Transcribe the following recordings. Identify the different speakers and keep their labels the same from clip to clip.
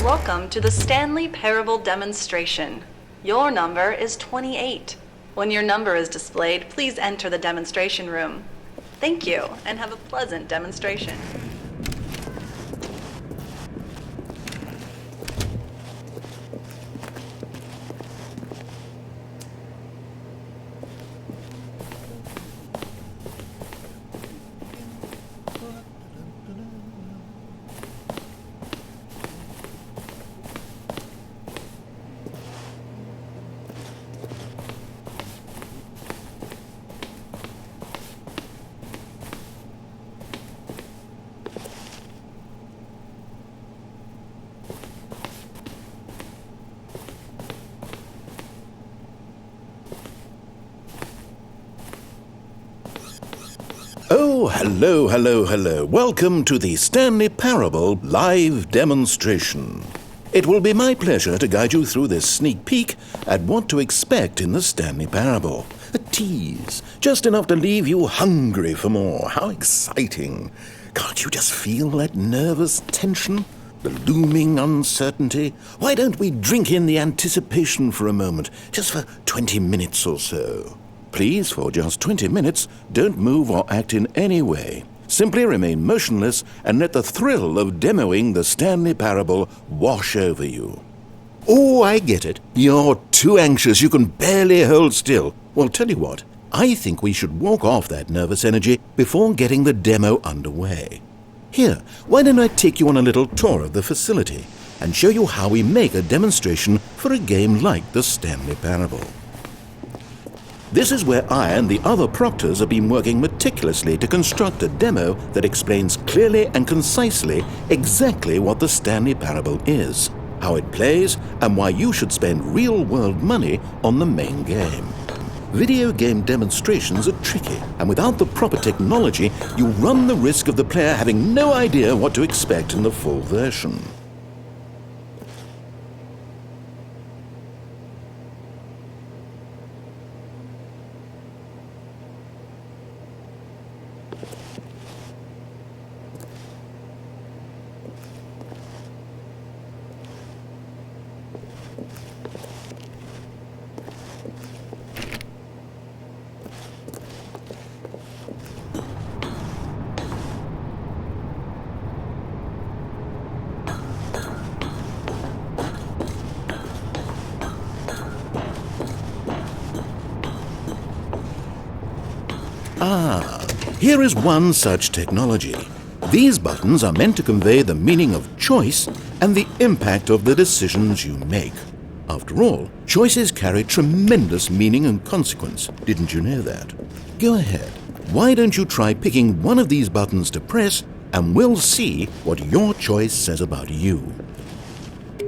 Speaker 1: Welcome to the Stanley Parable demonstration. Your number is 28. When your number is displayed, please enter the demonstration room. Thank you, and have a pleasant demonstration.
Speaker 2: Oh, hello. Welcome to the Stanley Parable live demonstration. It will be my pleasure to guide you through this sneak peek at what to expect in the Stanley Parable. A tease, just enough to leave you hungry for more. How exciting. Can't you just feel that nervous tension? The looming uncertainty? Why don't we drink in the anticipation for a moment, just for 20 minutes or so? Please, for just 20 minutes, don't move or act in any way. Simply remain motionless and let the thrill of demoing the Stanley Parable wash over you. Oh, I get it. You're too anxious. You can barely hold still. Well, tell you what. I think we should walk off that nervous energy before getting the demo underway. Here, why don't I take you on a little tour of the facility and show you how we make a demonstration for a game like the Stanley Parable. This is where I and the other proctors have been working meticulously to construct a demo that explains clearly and concisely exactly what the Stanley Parable is, how it plays, and why you should spend real-world money on the main game. Video game demonstrations are tricky, and without the proper technology, you run the risk of the player having no idea what to expect in the full version. Here is one such technology. These buttons are meant to convey the meaning of choice and the impact of the decisions you make. After all, choices carry tremendous meaning and consequence. Didn't you know that? Go ahead. Why don't you try picking one of these buttons to press, and we'll see what your choice says about you.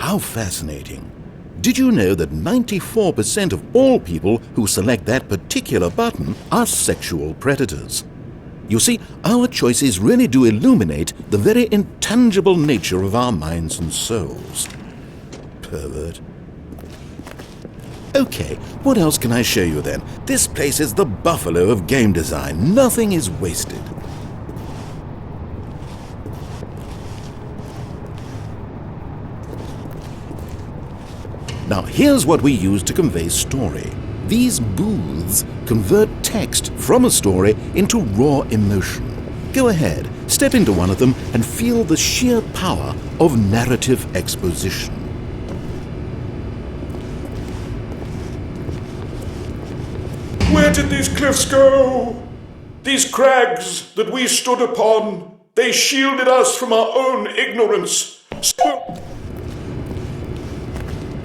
Speaker 2: How fascinating. Did you know that 94% of all people who select that particular button are sexual predators? You see, our choices really do illuminate the very intangible nature of our minds and souls. Pervert. Okay, what else can I show you then? This place is the buffalo of game design. Nothing is wasted. Now, here's what we use to convey story. These booths convert text from a story into raw emotion. Go ahead, step into one of them and feel the sheer power of narrative exposition.
Speaker 3: Where did these cliffs go? These crags that we stood upon, they shielded us from our own ignorance.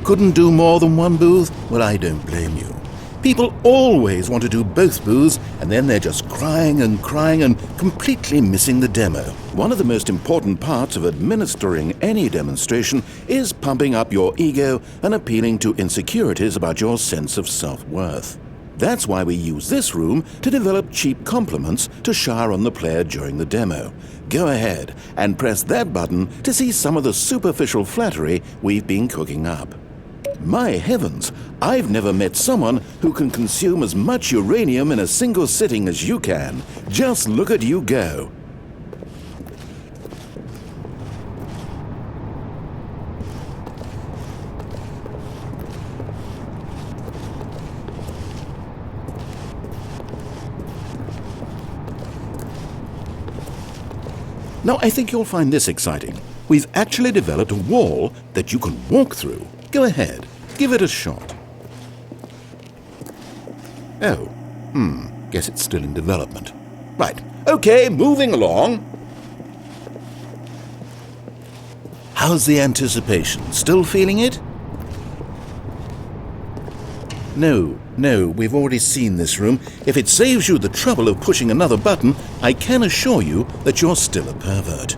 Speaker 2: Couldn't do more than one booth? Well, I don't blame you. People always want to do both booths, and then they're just crying and completely missing the demo. One of the most important parts of administering any demonstration is pumping up your ego and appealing to insecurities about your sense of self-worth. That's why we use this room to develop cheap compliments to shower on the player during the demo. Go ahead and press that button to see some of the superficial flattery we've been cooking up. My heavens, I've never met someone who can consume as much uranium in a single sitting as you can. Just look at you go. Now, I think you'll find this exciting. We've actually developed a wall that you can walk through. Go ahead, give it a shot. Oh, guess it's still in development. Right, okay, moving along. How's the anticipation? Still feeling it? No, we've already seen this room. If it saves you the trouble of pushing another button, I can assure you that you're still a pervert.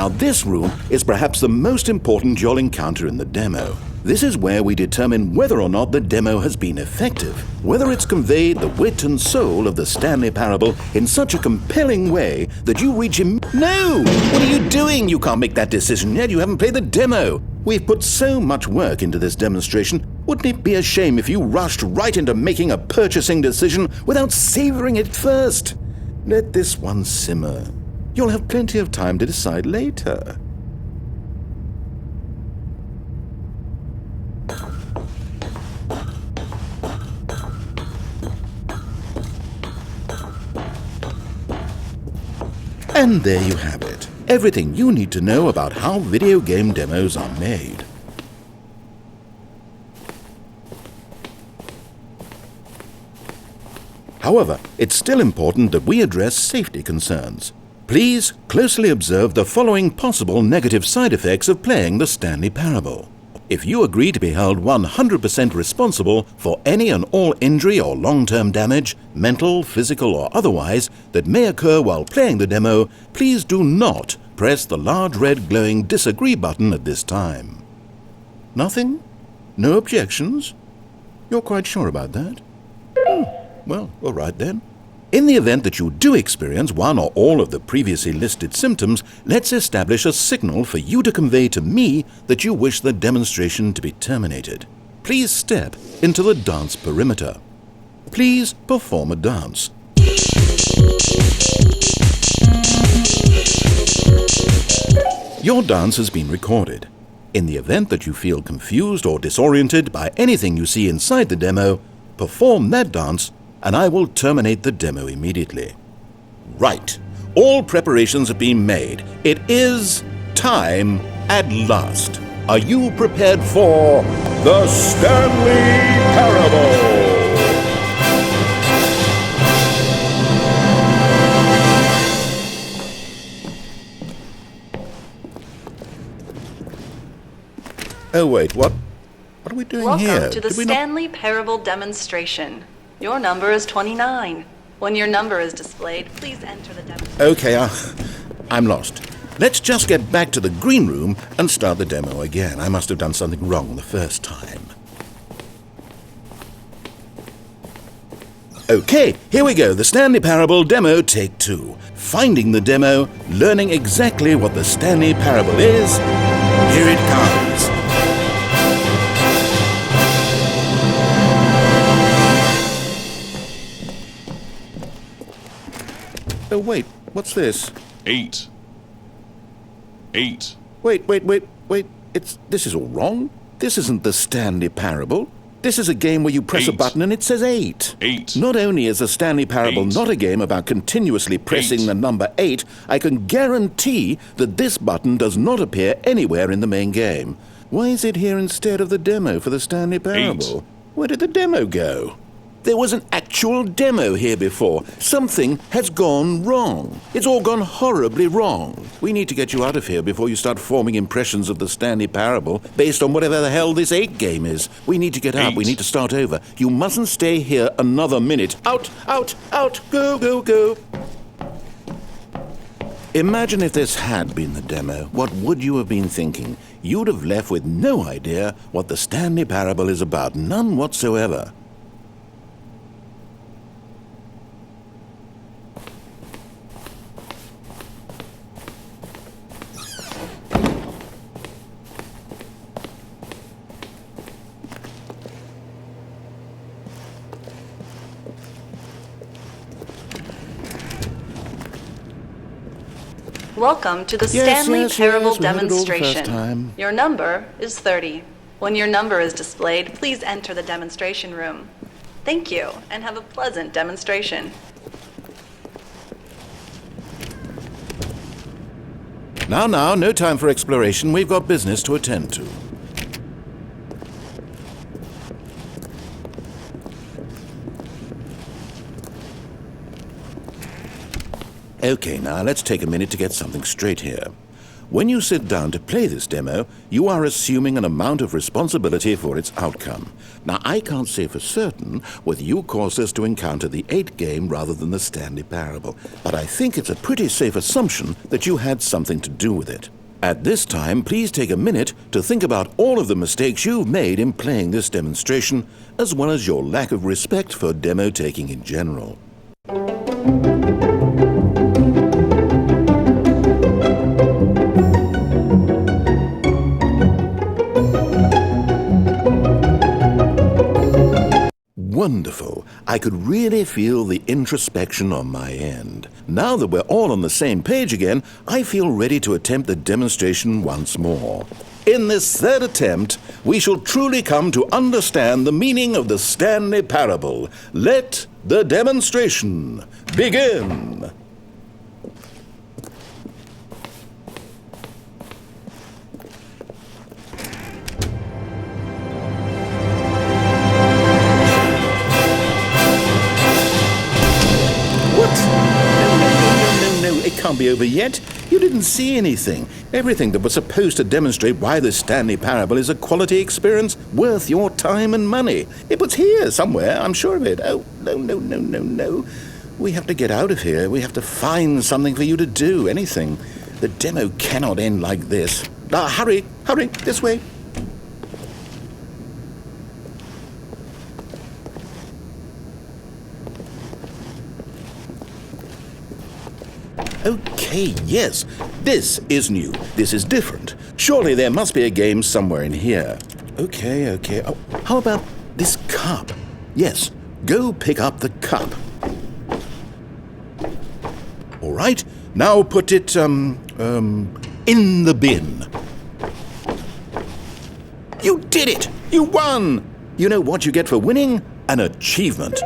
Speaker 2: Now this room is perhaps the most important you'll encounter in the demo. This is where we determine whether or not the demo has been effective, whether it's conveyed the wit and soul of the Stanley Parable in such a compelling way that you reach No! What are you doing? You can't make that decision yet. You haven't played the demo. We've put so much work into this demonstration. Wouldn't it be a shame if you rushed right into making a purchasing decision without savoring it first? Let this one simmer. You'll have plenty of time to decide later. And there you have it. Everything you need to know about how video game demos are made. However, it's still important that we address safety concerns. Please closely observe the following possible negative side effects of playing the Stanley Parable. If you agree to be held 100% responsible for any and all injury or long-term damage, mental, physical, or otherwise, that may occur while playing the demo, please do not press the large red glowing disagree button at this time. Nothing? No objections? You're quite sure about that? Well, all right then. In the event that you do experience one or all of the previously listed symptoms, let's establish a signal for you to convey to me that you wish the demonstration to be terminated. Please step into the dance perimeter. Please perform a dance. Your dance has been recorded. In the event that you feel confused or disoriented by anything you see inside the demo, perform that dance and I will terminate the demo immediately. Right. All preparations have been made. It is time at last. Are you prepared for the Stanley Parable? Oh, wait, what? What are we doing here?
Speaker 1: Welcome to the Stanley Parable demonstration. Your number is 29. When your number is displayed, please enter the demo.
Speaker 2: Okay, I'm lost. Let's just get back to the green room and start the demo again. I must have done something wrong the first time. Okay, here we go. The Stanley Parable demo, take 2. Finding the demo, learning exactly what the Stanley Parable is. Here it comes. Oh, wait, what's this?
Speaker 3: 8.
Speaker 2: Wait. This is all wrong. This isn't the Stanley Parable. This is a game where you press a button and it says 8.
Speaker 3: 8.
Speaker 2: Not only is the Stanley Parable not a game about continuously pressing the number 8, I can guarantee that this button does not appear anywhere in the main game. Why is it here instead of the demo for the Stanley Parable? Where did the demo go? There was an actual demo here before. Something has gone wrong. It's all gone horribly wrong. We need to get you out of here before you start forming impressions of the Stanley Parable based on whatever the hell this 8 game is. We need to get out. We need to start over. You mustn't stay here another minute. Out! Go! Imagine if this had been the demo. What would you have been thinking? You'd have left with no idea what the Stanley Parable is about. None whatsoever.
Speaker 1: Welcome to the Stanley Parable
Speaker 2: we heard it all the first
Speaker 1: demonstration.
Speaker 2: time.
Speaker 1: Your number is 30. When your number is displayed, please enter the demonstration room. Thank you, and have a pleasant demonstration.
Speaker 2: Now, no time for exploration. We've got business to attend to. Okay, now let's take a minute to get something straight here. When you sit down to play this demo, you are assuming an amount of responsibility for its outcome. Now, I can't say for certain whether you caused us to encounter the 8 game rather than the Stanley Parable, but I think it's a pretty safe assumption that you had something to do with it. At this time, please take a minute to think about all of the mistakes you've made in playing this demonstration, as well as your lack of respect for demo taking in general. Wonderful. I could really feel the introspection on my end. Now that we're all on the same page again, I feel ready to attempt the demonstration once more. In this third attempt, we shall truly come to understand the meaning of the Stanley Parable. Let the demonstration begin. No, it can't be over yet. You didn't see anything. Everything that was supposed to demonstrate why the Stanley Parable is a quality experience worth your time and money. It was here somewhere, I'm sure of it. Oh, no. We have to get out of here. We have to find something for you to do, anything. The demo cannot end like this. Hurry, this way. Okay, yes, this is new. This is different. Surely there must be a game somewhere in here. Okay. Oh, how about this cup? Yes, go pick up the cup. All right, now put it, in the bin. You did it! You won! You know what you get for winning? An achievement.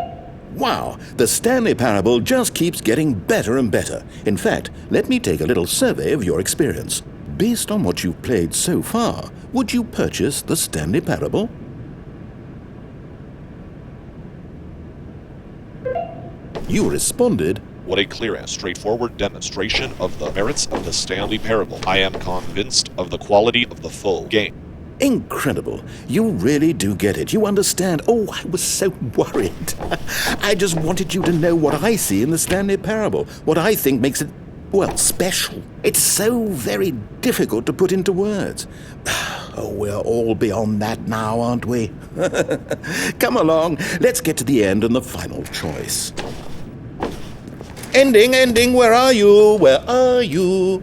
Speaker 2: Wow, the Stanley Parable just keeps getting better and better. In fact, let me take a little survey of your experience. Based on what you've played so far, would you purchase the Stanley Parable? You responded,
Speaker 4: "What a clear and straightforward demonstration of the merits of the Stanley Parable. I am convinced of the quality of the full game."
Speaker 2: Incredible. You really do get it. You understand. Oh, I was so worried. I just wanted you to know what I see in the Stanley Parable, what I think makes it, well, special. It's so very difficult to put into words. Oh, we're all beyond that now, aren't we? Come along. Let's get to the end and the final choice. Ending, where are you? Where are you?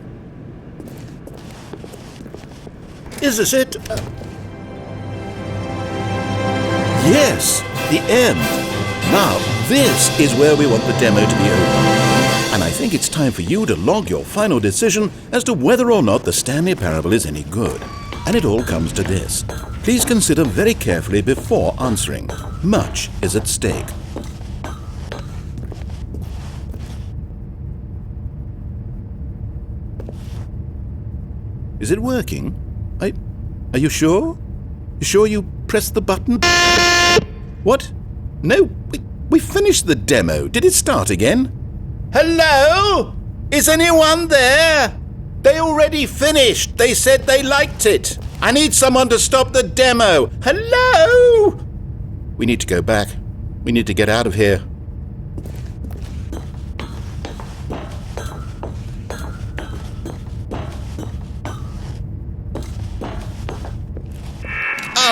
Speaker 2: Is this it? Yes, the end. Now, this is where we want the demo to be over. And I think it's time for you to log your final decision as to whether or not the Stanley Parable is any good. And it all comes to this. Please consider very carefully before answering. Much is at stake. Is it working? Are you sure? You sure you pressed the button? What? No, we finished the demo. Did it start again? Hello? Is anyone there? They already finished. They said they liked it. I need someone to stop the demo. Hello? We need to go back. We need to get out of here.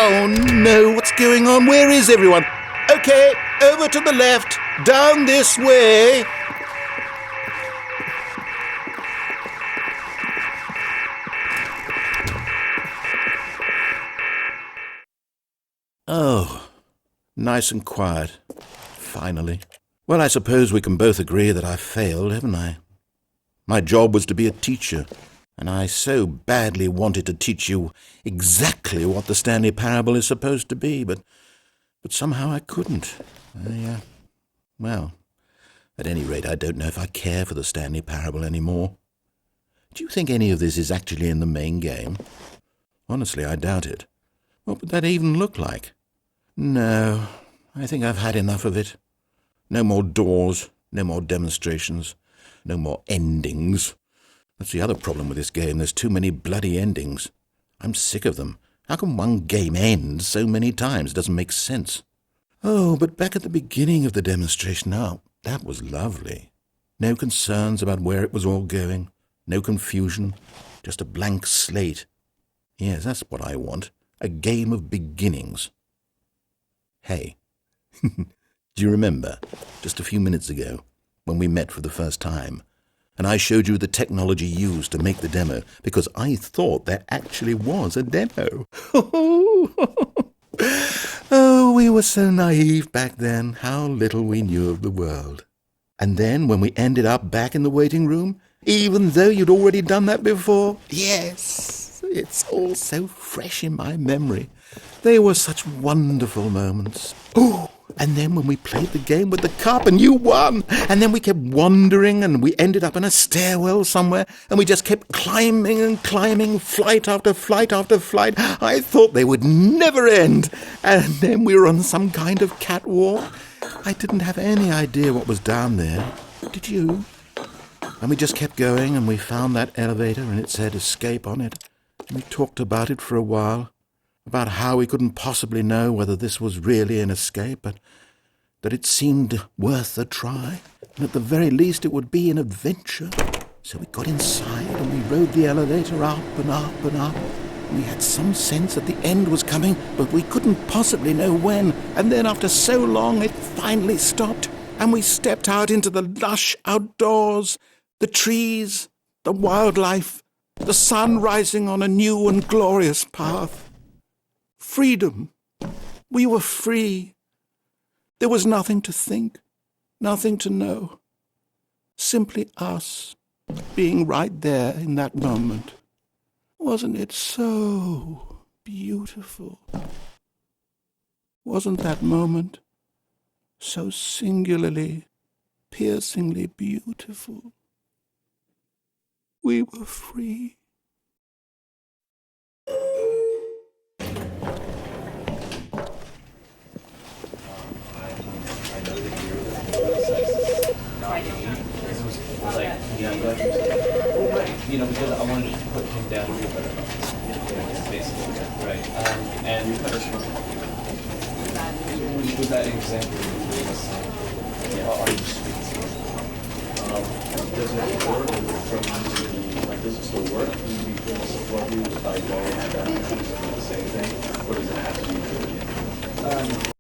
Speaker 2: Oh no, what's going on? Where is everyone? Okay, over to the left, down this way. Oh, nice and quiet. Finally. Well, I suppose we can both agree that I failed, haven't I? My job was to be a teacher. And I so badly wanted to teach you exactly what the Stanley Parable is supposed to be, but somehow I couldn't. Well, at any rate, I don't know if I care for the Stanley Parable anymore. Do you think any of this is actually in the main game? Honestly, I doubt it. What would that even look like? No, I think I've had enough of it. No more doors, no more demonstrations, no more endings. That's the other problem with this game. There's too many bloody endings. I'm sick of them. How can one game end so many times? It doesn't make sense. Oh, but back at the beginning of the demonstration, that was lovely. No concerns about where it was all going. No confusion. Just a blank slate. Yes, that's what I want. A game of beginnings. Hey, do you remember, just a few minutes ago, when we met for the first time, and I showed you the technology used to make the demo, because I thought there actually was a demo. Oh, we were so naive back then, how little we knew of the world. And then, when we ended up back in the waiting room, even though you'd already done that before, yes, it's all so fresh in my memory. They were such wonderful moments. Oh, and then when we played the game with the cup and you won, and then we kept wandering and we ended up in a stairwell somewhere and we just kept climbing and climbing, flight after flight after flight. I thought they would never end. And then we were on some kind of catwalk. I didn't have any idea what was down there. Did you? And we just kept going and we found that elevator and it said escape on it. And we talked about it for a while. About how we couldn't possibly know whether this was really an escape, but that it seemed worth a try, and at the very least it would be an adventure. So we got inside and we rode the elevator up and up and up. We had some sense that the end was coming, but we couldn't possibly know when. And then after so long it finally stopped, and we stepped out into the lush outdoors, the trees, the wildlife, the sun rising on a new and glorious path. Freedom. We were free. There was nothing to think, nothing to know. Simply us, being right there in that moment. Wasn't it so beautiful? Wasn't that moment so singularly, piercingly beautiful? We were free.
Speaker 5: Because I wanted to put him down here, but basically, right. And with that example you gave us on the streets, does it work from does it still work? Do you feel support you by going and the same thing, or does it have to be